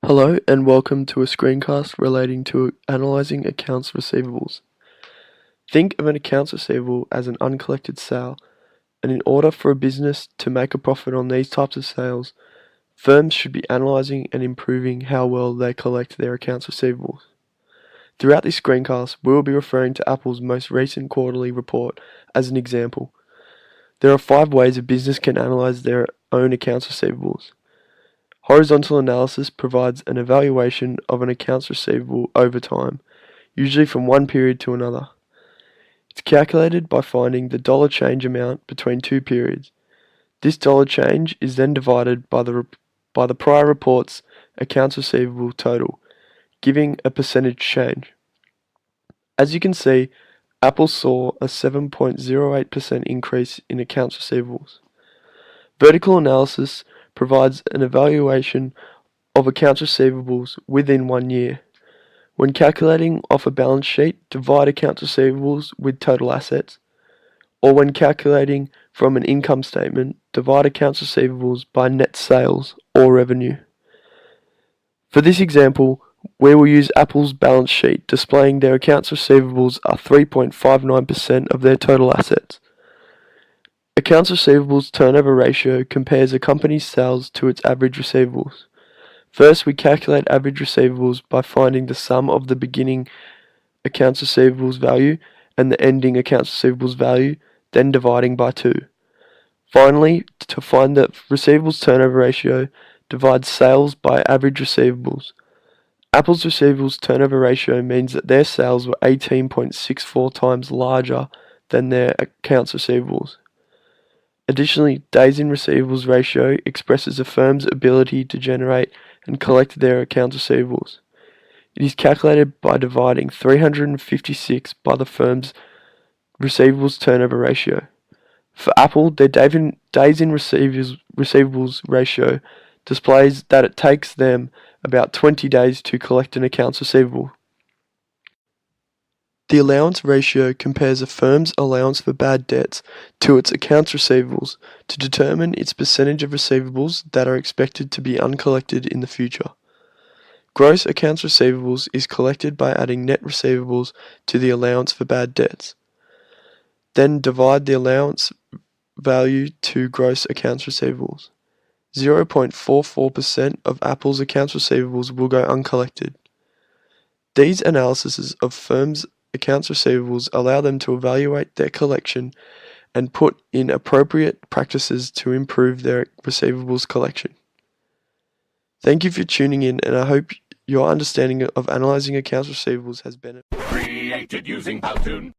Hello and welcome to a screencast relating to analysing accounts receivables. Think of an accounts receivable as an uncollected sale, and in order for a business to make a profit on these types of sales, firms should be analysing and improving how well they collect their accounts receivables. Throughout this screencast, we will be referring to Apple's most recent quarterly report as an example. There are 5 ways a business can analyse their own accounts receivables. Horizontal analysis provides an evaluation of an accounts receivable over time, usually from one period to another. It's calculated by finding the dollar change amount between 2 periods. This dollar change is then divided by the prior report's accounts receivable total, giving a percentage change. As you can see, Apple saw a 7.08% increase in accounts receivables. Vertical analysis provides an evaluation of accounts receivables within 1 year. When calculating off a balance sheet, divide accounts receivables with total assets, or when calculating from an income statement, divide accounts receivables by net sales or revenue. For this example, we will use Apple's balance sheet displaying their accounts receivables are 3.59% of their total assets. Accounts receivables turnover ratio compares a company's sales to its average receivables. First, we calculate average receivables by finding the sum of the beginning accounts receivables value and the ending accounts receivables value, then dividing by 2. Finally, to find the receivables turnover ratio, divide sales by average receivables. Apple's receivables turnover ratio means that their sales were 18.64 times larger than their accounts receivables. Additionally, days in receivables ratio expresses a firm's ability to generate and collect their accounts receivables. It is calculated by dividing 356 by the firm's receivables turnover ratio. For Apple, their days in receivables ratio displays that it takes them about 20 days to collect an accounts receivable. The allowance ratio compares a firm's allowance for bad debts to its accounts receivables to determine its percentage of receivables that are expected to be uncollected in the future. Gross accounts receivables is collected by adding net receivables to the allowance for bad debts. Then divide the allowance value to gross accounts receivables. 0.44% of Apple's accounts receivables will go uncollected. These analyses of firms' accounts receivables allow them to evaluate their collection and put in appropriate practices to improve their receivables collection. Thank you for tuning in, and I hope your understanding of analyzing accounts receivables has benefited. Created using Powtoon.